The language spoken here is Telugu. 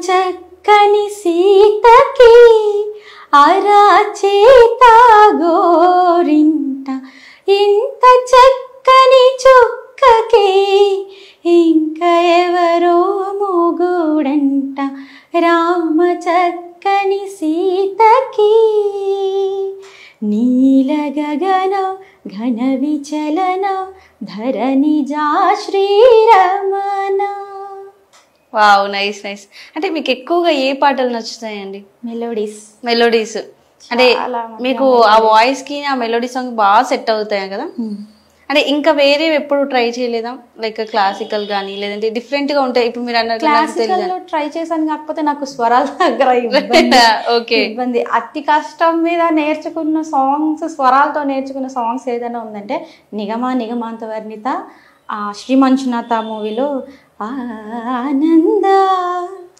చక్కని సీతకి అరచేత గోరింట ఇంత చక్కని చుక్కకి ఇంకా ఎవరో మొగుడంట రామ చక్కని సీతకి నీల గగన ఘన విచలన ధరణిజా శ్రీరమణ. Wow, nice nice. అంటే మీకు ఎక్కువగా ఏ పాటలు నచ్చుతాయండి? మెలోడీస్ అంటే మీకు ఆ వాయిస్ కి ఆ మెలోడీ సాంగ్ బాగా సెట్ అవుతాయి కదా. అంటే ఇంకా వేరే ఎప్పుడు ట్రై చేయలేదా? లైక్ క్లాసికల్ గానీ లేదంటే డిఫరెంట్ గా ఉంటాయి. ఇప్పుడు మీరు అన్నారు ట్రై చేశాను, కాకపోతే నాకు స్వరాల దగ్గర ఇబ్బంది. అతి కష్టం మీద నేర్చుకున్న సాంగ్స్, స్వరాలతో నేర్చుకున్న సాంగ్స్ ఏదైనా ఉందంటే నిగమాంత వర్ణిత శ్రీ మంజునాథ మూవీలో ఆనంద